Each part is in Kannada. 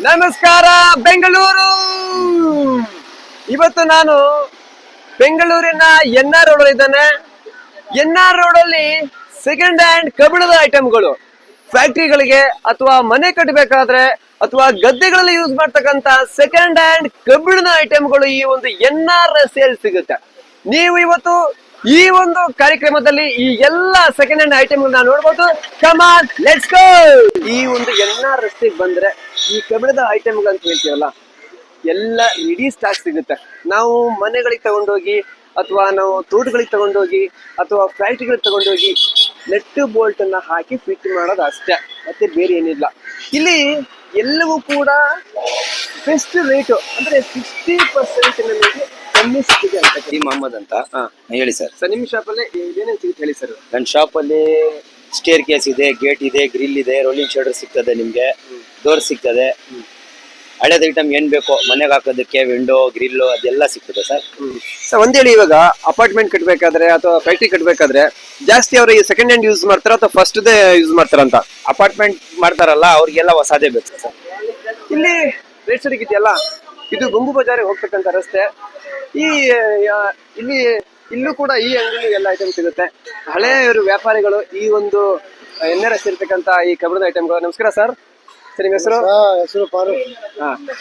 ನಮಸ್ಕಾರ ಬೆಂಗಳೂರು. ಇವತ್ತು ನಾನು ಬೆಂಗಳೂರಿನ ಎನ್ಆರ್ ರೋಡ್ ಇದ್ದೇನೆ. ಎನ್ಆರ್ ರೋಡ್ ಅಲ್ಲಿ ಸೆಕೆಂಡ್ ಹ್ಯಾಂಡ್ ಕಬ್ಬಿಣದ ಐಟಮ್ಗಳು ಫ್ಯಾಕ್ಟ್ರಿಗಳಿಗೆ ಅಥವಾ ಮನೆ ಕಟ್ಟಬೇಕಾದ್ರೆ ಅಥವಾ ಗದ್ದೆಗಳಲ್ಲಿ ಯೂಸ್ ಮಾಡ್ತಕ್ಕಂತ ಸೆಕೆಂಡ್ ಹ್ಯಾಂಡ್ ಕಬ್ಬಿಣದ ಐಟಮ್ಗಳು ಈ ಒಂದು ಎನ್ಆರ್ ಸೇಲ್ ಸಿಗುತ್ತೆ. ನೀವು ಇವತ್ತು ಈ ಒಂದು ಕಾರ್ಯಕ್ರಮದಲ್ಲಿ ಈ ಎಲ್ಲಾ ಸೆಕೆಂಡ್ ಹ್ಯಾಂಡ್ ಐಟಮ್ ನೋಡ್ಬೋದು. Come on let's go. ಈ ಒಂದು ಎನ್ಆರ್ ರಸ್ತೆಗೆ ಬಂದ್ರೆ ಈ ಕಬ್ಬಿಣದ ಐಟಮ್ಗಳು ಅಂತ ಹೇಳ್ತೀವಲ್ಲ, ಎಲ್ಲ ರೆಡಿ ಸ್ಟಾಕ್ ಸಿಗುತ್ತೆ. ನಾವು ಮನೆಗಳಿಗೆ ತಗೊಂಡೋಗಿ ಅಥವಾ ನಾವು ತೋಟಗಳಿಗೆ ತಗೊಂಡೋಗಿ ಅಥವಾ ಫ್ಯಾಕ್ಟ್ರಿಗಳಿಗೆ ತಗೊಂಡೋಗಿ ನೆಟ್ಟು ಬೋಲ್ಟ್ ಅನ್ನ ಹಾಕಿ ಫಿಟ್ ಮಾಡೋದು ಅಷ್ಟೇ, ಮತ್ತೆ ಬೇರೆ ಏನಿಲ್ಲ. ಇಲ್ಲಿ ಎಲ್ಲವೂ ಕೂಡ ಬೆಸ್ಟ್ ರೇಟು, ಅಂದ್ರೆ 60% ನಮಗೆ ಕಮ್ಮಿ ಸಿಗುತ್ತೆ ಅಂತ. ಮೊಹಮ್ಮದ್ ಅಂತ ಹೇಳಿ ಸರ್. ಸರ್ ನಿಮ್ಮ ಶಾಪಲ್ಲಿ ಏನೇನು ಸಿಗುತ್ತೆ ಹೇಳಿ ಸರ್. ನನ್ನ ಶಾಪಲ್ಲಿ ಸ್ಟೇರ್ ಕೇಸ್ ಇದೆ, ಗೇಟ್ ಇದೆ, ಗ್ರಿಲ್ ಇದೆ, ರೋಲಿಂಗ್ ಶಟರ್ ಸಿಗ್ತದೆ, ನಿಮ್ಗೆ ಡೋರ್ ಸಿಗ್ತದೆ. ಹಳೇದ ಐಟಮ್ ಏನ್ ಬೇಕೋ ಮನೆಗೆ ಹಾಕೋದಕ್ಕೆ ವಿಂಡೋ ಗ್ರಿಲ್ ಅದೆಲ್ಲ ಸಿಗ್ತದೆ ಸರ್. ಸರ್ ಒಂದ್ ಹೇಳಿ, ಇವಾಗ ಅಪಾರ್ಟ್ಮೆಂಟ್ ಕಟ್ಟಬೇಕಾದ್ರೆ ಅಥವಾ ಫ್ಯಾಕ್ಟ್ರಿ ಕಟ್ಟಬೇಕಾದ್ರೆ ಜಾಸ್ತಿ ಅವರು ಈ ಸೆಕೆಂಡ್ ಹ್ಯಾಂಡ್ ಯೂಸ್ ಮಾಡ್ತಾರ ಅಥವಾ ಫಸ್ಟ್ ದೇ ಯೂಸ್ ಮಾಡ್ತಾರಂತ? ಅಪಾರ್ಟ್ಮೆಂಟ್ ಮಾಡ್ತಾರಲ್ಲ ಅವ್ರಿಗೆಲ್ಲ ಹೊಸದೇ ಬೇಕು ಸರ್. ಇಲ್ಲಿ ರೇಟ್ ಸರಿಗಿದೆಯಲ್ಲ, ಇದು ಗುಂಬು ಬಜಾರಿಗೆ ಹೋಗ್ತಕ್ಕಂಥ ರಸ್ತೆ. ಈ ಇಲ್ಲಿ ಇಲ್ಲೂ ಕೂಡ ಈ ಅಂಗಡಿ ಎಲ್ಲ ಐಟಮ್ ಸಿಗುತ್ತೆ. ಹಳೆಯವರು ವ್ಯಾಪಾರಿಗಳು ಈ ಒಂದು ಎನ್ಆರ್ ಎಸ್ ಇರ್ತಕ್ಕಂಥ ಈ ಕಬ್ಬಿಣದ ಐಟಮ್ಗಳು. ನಮಸ್ಕಾರ ಸರ್. ಸರ್ ನಿಮ್ಮ ಹೆಸರು? ಹೆಸರು ಫಾರೂಕ್.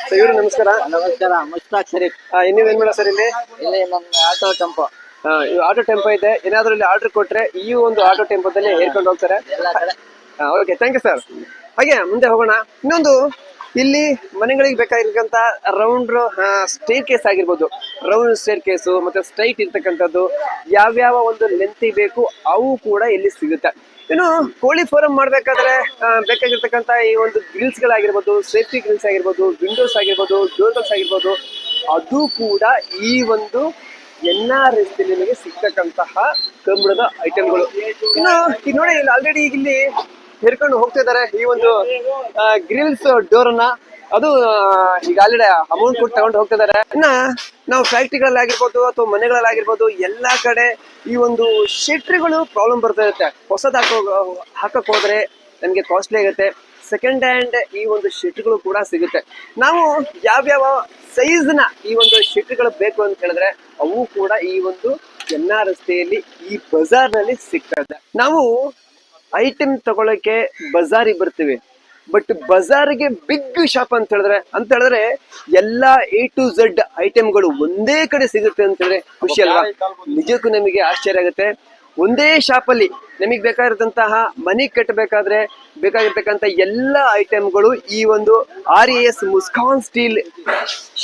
ಸರ್ ಇವರು ನಮಸ್ಕಾರ. ನಮಸ್ಕಾರ, ಮುಷ್ತಾಕ್ ಶರೀಫ್. ನೀವೇನ್ ಮೇಡ ಸರ್ ಇಲ್ಲಿ? ಇಲ್ಲಿ ನನ್ನ ಆಟೋ ಟೆಂಪೋ. ಆಟೋ ಟೆಂಪೋ ಇದೆ. ಏನಾದ್ರೂ ಇಲ್ಲಿ ಆರ್ಡರ್ ಕೊಟ್ರೆ ಈ ಒಂದು ಆಟೋ ಟೆಂಪೋದಲ್ಲಿ ಹೇರ್ಕೊಂಡು ಹೋಗ್ತಾರೆ. Okay, thank you sir. ಹಾಗೆ ಮುಂದೆ ಹೋಗೋಣ. ಇನ್ನೊಂದು, ಇಲ್ಲಿ ಮನೆಗಳಿಗೆ ಬೇಕಾಗಿರ್ತಕ್ಕಂಥ ರೌಂಡ್ ಸ್ಟೇರ್ ಕೇಸ್ ಆಗಿರ್ಬೋದು, ರೌಂಡ್ ಸ್ಟೇರ್ ಕೇಸು ಮತ್ತೆ ಸ್ಟ್ರೈಟ್ ಇರ್ತಕ್ಕಂಥದ್ದು ಯಾವ್ಯಾವ ಒಂದು ಲೆಂತಿ ಬೇಕು ಅವು ಕೂಡ ಇಲ್ಲಿ ಸಿಗುತ್ತೆ. ಇನ್ನು ಕೋಳಿ ಫಾರಂ ಮಾಡ್ಬೇಕಾದ್ರೆ ಬೇಕಾಗಿರ್ತಕ್ಕಂಥ ಈ ಒಂದು ಗ್ರಿಲ್ಸ್ ಗಳಾಗಿರ್ಬೋದು, ಸೇಫ್ಟಿ ಗ್ರಿಲ್ಸ್ ಆಗಿರ್ಬೋದು, ವಿಂಡೋಸ್ ಆಗಿರ್ಬೋದು, ಡೋರ್ ಬಾಕ್ಸ್ ಆಗಿರ್ಬೋದು, ಅದು ಕೂಡ ಈ ಒಂದು ಎನ್ಆರ್ ಎಸ್ ನಿಮಗೆ ಸಿಗ್ತಕ್ಕಂತಹ ಕಬ್ಬಿಣದ ಐಟಮ್ಗಳು. ಇನ್ನು ಈಗ ನೋಡಿ, ಆಲ್ರೆಡಿ ಈಗ ಇಲ್ಲಿ ಹೇರ್ಕೊಂಡು ಹೋಗ್ತಾ ಇದ್ದಾರೆ ಈ ಒಂದು ಗ್ರಿಲ್ಸ್ ಡೋರ್ ಅನ್ನ. ಅದು ಈಗ ಆಲ್ರೆಡಿ ಅಮೌಂಟ್ ಕೊಟ್ಟು ತಗೊಂಡು ಹೋಗ್ತಾ ಇದಾರೆ. ಇನ್ನ ನಾವು ಫ್ಯಾಕ್ಟ್ರಿಗಳಲ್ಲಾಗಿರ್ಬೋದು ಅಥವಾ ಮನೆಗಳಲ್ಲಾಗಿರ್ಬೋದು ಎಲ್ಲಾ ಕಡೆ ಈ ಒಂದು ಶೆಟ್ರಿಗಳು ಪ್ರಾಬ್ಲಮ್ ಬರ್ತಾ ಇರುತ್ತೆ. ಹೊಸದ್ ಹಾಕಕ್ ಹೋದ್ರೆ ನಮ್ಗೆ ಕಾಸ್ಟ್ಲಿ ಆಗುತ್ತೆ. ಸೆಕೆಂಡ್ ಹ್ಯಾಂಡ್ ಈ ಒಂದು ಶೆಟ್ರಿಗಳು ಕೂಡ ಸಿಗುತ್ತೆ. ನಾವು ಯಾವ್ಯಾವ ಸೈಜ್ ನ ಈ ಒಂದು ಶೆಟ್ರಿಗಳು ಬೇಕು ಅಂತ ಹೇಳಿದ್ರೆ ಅವು ಕೂಡ ಈ ಒಂದು ಎನ್ಆರ್ ರಸ್ತೆಯಲ್ಲಿ ಈ ಬಜಾರ್ ನಲ್ಲಿ ಸಿಗ್ತದೆ. ನಾವು ಐಟಮ್ ತಗೊಳಕ್ಕೆ ಬಜಾರಿಗೆ ಬರ್ತೀವಿ, ಬಟ್ ಬಜಾರಿಗೆ ಬಿಗ್ ಶಾಪ್ ಅಂತ ಹೇಳಿದ್ರೆ ಎಲ್ಲಾ A to Z ಐಟಮ್ಗಳು ಒಂದೇ ಕಡೆ ಸಿಗುತ್ತೆ ಅಂತ ಹೇಳಿದ್ರೆ ಖುಷಿ ಅಲ್ವಾ? ನಿಜಕ್ಕೂ ನಮಗೆ ಆಶ್ಚರ್ಯ ಆಗುತ್ತೆ. ಒಂದೇ ಶಾಪ್ ಅಲ್ಲಿ ನಮಗೆ ಬೇಕಾಗಿರತಂತಹ ಮನೆ ಕಟ್ಟಬೇಕಾದ್ರೆ ಬೇಕಾಗಿರ್ತಕ್ಕಂಥ ಎಲ್ಲಾ ಐಟಮ್ಗಳು ಈ ಒಂದು RAS ಮುಸ್ಕಾನ್ ಸ್ಟೀಲ್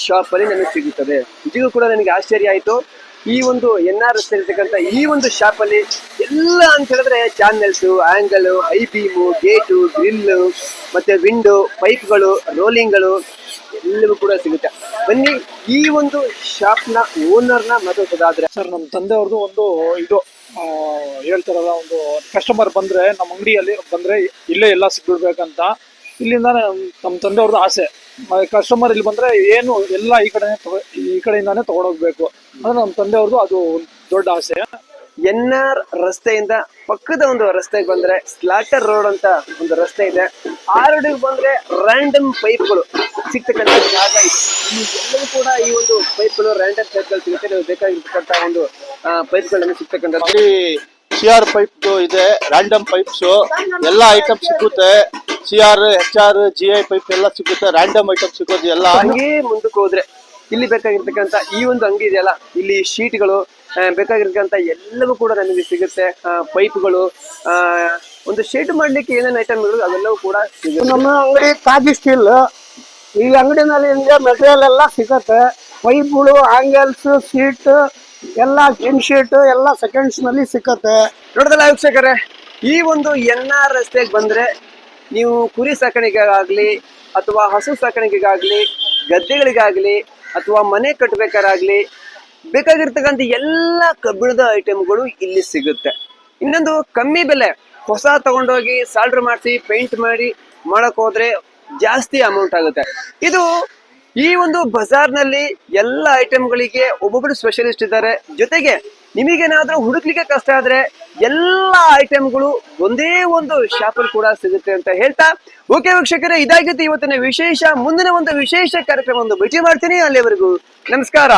ಶಾಪ್ ಅಲ್ಲಿ ನಮಗೆ ಸಿಗುತ್ತದೆ. ನಿಜಕ್ಕೂ ಕೂಡ ನನಗೆ ಆಶ್ಚರ್ಯ ಆಯ್ತು. ಈ ಒಂದು ಎನ್ಆರ್ ಎಸ್ ಇರ್ತಕ್ಕಂಥ ಈ ಒಂದು ಶಾಪ್ ಅಲ್ಲಿ ಎಲ್ಲ ಅಂತ ಹೇಳಿದ್ರೆ channels, angle, I beam, gate, grill ಮತ್ತೆ ವಿಂಡೋ, ಪೈಪ್ಗಳು, ರೋಲಿಂಗ್ಗಳು ಎಲ್ಲವೂ ಕೂಡ ಸಿಗುತ್ತೆ. ಬನ್ನಿ ಈ ಒಂದು ಶಾಪ್ ನ ಓನರ್ ನ ಮಾತಾಡೋದಾದ್ರೆ. ಸರ್, ನಮ್ಮ ತಂದೆಯವ್ರದ್ದು ಒಂದು ಇದು ಹೇಳ್ತಾರಲ್ಲ, ಒಂದು ಕಸ್ಟಮರ್ ಬಂದ್ರೆ ನಮ್ಮ ಅಂಗಡಿಯಲ್ಲಿ ಬಂದ್ರೆ ಇಲ್ಲೇ ಎಲ್ಲ ಸಿಗ್ಬಿಡ್ಬೇಕಂತ ಇಲ್ಲಿಂದ ನಮ್ಮ ತಂದೆಯವ್ರದ್ದು ಆಸೆ. ಕಸ್ಟಮರ್ ಇಲ್ಲಿ ಬಂದ್ರೆ ಏನು ಎಲ್ಲ ಈ ಕಡೆಯಿಂದಾನೇ ತಗೊಂಡೋಗ್ಬೇಕು ಅಂದ್ರೆ ನಮ್ಮ ತಂದೆಯವ್ರದ್ದು ಅದು ದೊಡ್ಡ ಆಸೆ. ಎನ್ಆರ್ ರಸ್ತೆಯಿಂದ ಪಕ್ಕದ ಒಂದು ರಸ್ತೆಗೆ ಬಂದ್ರೆ ಸ್ಲಾಟರ್ ರೋಡ್ ಅಂತ ಒಂದು ರಸ್ತೆ ಇದೆ. ಆ ರೋಡಿಗೆ ಬಂದ್ರೆ ರ್ಯಾಂಡಮ್ ಪೈಪ್ಗಳು ಸಿಗ್ತಕ್ಕಂಥ ಜಾಗ ಇದೆ. ಇಲ್ಲಿ ಎಲ್ಲವೂ ಕೂಡ ಈ ಒಂದು ಪೈಪ್ಗಳು, ರ್ಯಾಂಡಮ್ ಪೈಪ್ಗಳು ಸಿಗುತ್ತೆ. ನೀವು ಬೇಕಾಗಿರ್ತಕ್ಕಂಥ ಒಂದು ಪೈಪ್ಗಳು ಸಿಗ್ತಕ್ಕಂಥದ್ದು. CR ಪೈಪ್ ಇದೆ, ರ್ಯಾಂಡಮ್ ಪೈಪ್ಸ್ ಎಲ್ಲ ಐಟಮ್ ಸಿಗುತ್ತೆ. CR, HR, GI ಪೈಪ್ ಎಲ್ಲ ಸಿಗುತ್ತೆ. ರ್ಯಾಂಡಮ್ ಐಟಮ್ ಸಿಗೋದು ಎಲ್ಲ. ಹಂಗೆ ಮುಂದಕ್ಕೆ ಹೋದ್ರೆ ಇಲ್ಲಿ ಬೇಕಾಗಿರ್ತಕ್ಕಂಥ ಈ ಒಂದು ಅಂಗಡಿ ಇದೆಯಲ್ಲ, ಇಲ್ಲಿ ಶೀಟ್ಗಳು ಬೇಕಾಗಿರ್ತಕ್ಕಂಥ ಎಲ್ಲವೂ ಕೂಡ ನಮಗೆ ಸಿಗುತ್ತೆ. ಪೈಪ್ಗಳು, ಒಂದು ಶೆಡ್ ಮಾಡ್ಲಿಕ್ಕೆ ಏನೇನು ಐಟಮ್ಗಳು ಅವೆಲ್ಲವೂ ಕೂಡ ಸಿಗುತ್ತೆ. ನಮ್ಮ ಅಂಗಡಿ ತಾಜಿ ಸ್ಟೀಲ್. ಈ ಅಂಗಡಿನಲ್ಲಿ ಮೆಟೀರಿಯಲ್ ಎಲ್ಲ ಸಿಗುತ್ತೆ. ಪೈಪ್ಗಳು, ಆಂಗಲ್ಸ್, ಸೀಟ್ ಎಲ್ಲ, ಜಿಮ್ ಶೀಟ್ ಎಲ್ಲ ಸೆಕೆಂಡ್ಸ್ ನಲ್ಲಿ ಸಿಕ್ಕತ್ತೆ. ನೋಡೋದಲ್ಲ ವೀಕ್ಷಕರೇ, ಈ ಒಂದು ಎನ್ಆರ್ ರಸ್ತೆಗೆ ಬಂದ್ರೆ ನೀವು ಕುರಿ ಸಾಕಾಣಿಕೆಗಾಗ್ಲಿ ಅಥವಾ ಹಸು ಸಾಕಾಣಿಕೆಗಾಗ್ಲಿ, ಗದ್ದೆಗಳಿಗಾಗ್ಲಿ ಅಥವಾ ಮನೆ ಕಟ್ಟಬೇಕಾರಾಗ್ಲಿ ಬೇಕಾಗಿರ್ತಕ್ಕಂಥ ಎಲ್ಲ ಕಬ್ಬಿಣದ ಐಟಮ್ಗಳು ಇಲ್ಲಿ ಸಿಗುತ್ತೆ. ಇನ್ನೊಂದು, ಕಮ್ಮಿ ಬೆಲೆ. ಹೊಸ ತಗೊಂಡೋಗಿ ಸಾಲ್ಡ್ರ್ ಮಾಡಿಸಿ ಪೇಂಟ್ ಮಾಡಿ ಮಾಡಕ್ ಹೋದ್ರೆ ಜಾಸ್ತಿ ಅಮೌಂಟ್ ಆಗುತ್ತೆ. ಇದು ಈ ಒಂದು ಬಜಾರ್ ನಲ್ಲಿ ಎಲ್ಲ ಐಟಮ್ಗಳಿಗೆ ಒಬ್ಬೊಬ್ರು ಸ್ಪೆಷಲಿಸ್ಟ್ ಇದ್ದಾರೆ. ಜೊತೆಗೆ ನಿಮಗೇನಾದ್ರೂ ಹುಡುಕ್ಲಿಕ್ಕೆ ಕಷ್ಟ ಆದ್ರೆ ಎಲ್ಲಾ ಐಟಮ್ಗಳು ಒಂದೇ ಒಂದು ಶಾಪಲ್ಲಿ ಕೂಡ ಸಿಗುತ್ತೆ ಅಂತ ಹೇಳ್ತಾ, ಓಕೆ ವೀಕ್ಷಕರೇ, ಇದಾಗಿತ್ತು ಇವತ್ತಿನ ವಿಶೇಷ. ಮುಂದಿನ ಒಂದು ವಿಶೇಷ ಕಾರ್ಯಕ್ರಮ ಒಂದು ಭೇಟಿ ಮಾಡ್ತೀನಿ. ಅಲ್ಲಿವರೆಗೂ ನಮಸ್ಕಾರ.